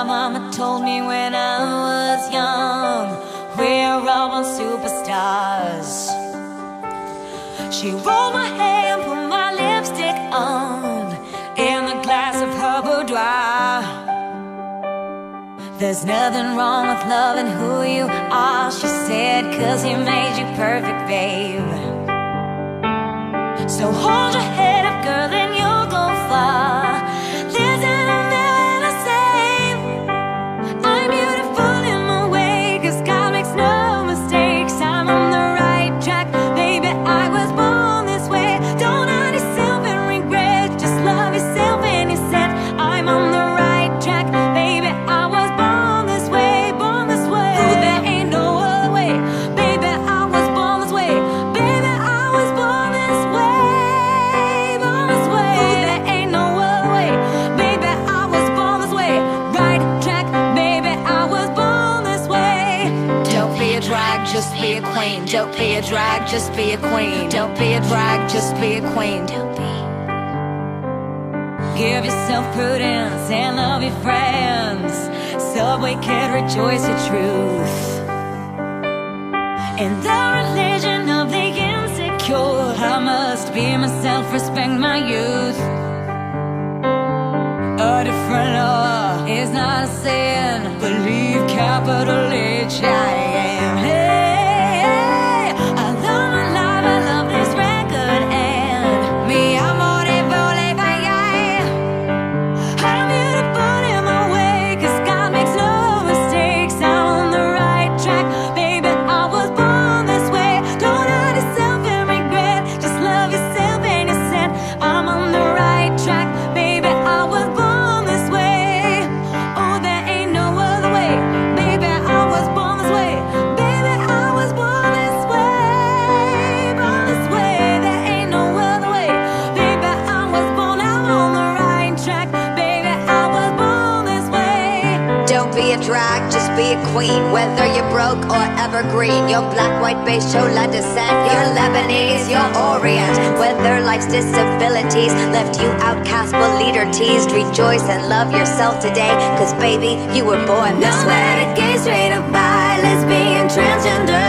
My mama told me when I was young, we're all born superstars. She rolled my hair and put my lipstick on in the glass of her boudoir. There's nothing wrong with loving who you are, she said, 'cause he made you perfect, babe. So hold your head up, girl, and you'll go far. Listen to me when I say I'm beautiful in my way, 'cause God makes no mistakes. I'm on the right track, baby, I was born this way. Don't hide yourself and regret, just love yourself and you said I'm on the right track, baby, I was born this way, born this way. Oh, there ain't no other way, baby, I was born this way, baby, I was born this way, born this way. Oh, there ain't no other way, baby, I was born this way, right track, baby, I was born this way. Don't be a drag, just be a queen. Don't be a drag, just be a queen. Don't be a drag, just be a queen. Don't be. Give yourself prudence and love your friends, Subway kid, rejoice your truth. In the religion of the insecure, I must be myself, respect my youth. A different law is not a sin, believe capital H I am. Hey, I love my life, I love this record, and mi amore vole vaya. I'm beautiful in my way, 'cause God makes no mistakes. I'm on the right track, baby, I was born this way. Don't hide yourself and regret, just love yourself and you said I'm on the right track, baby, I was born this way. Oh, there ain't no other way, baby, I was born this way, baby, I was born this way, born this way. There ain't no other way, baby, I was born, I'm on the right track, baby, I was born this way. Don't be a drag, just be a queen. Whether you're broke or evergreen, you're black, white, beige, chola descent, you're Lebanese, you're Orient. Whether life's disabilities left you outcast, bullied, or teased, rejoice and love yourself today, 'cause baby, you were born this No way. matter gay, straight or bi, lesbian, transgender,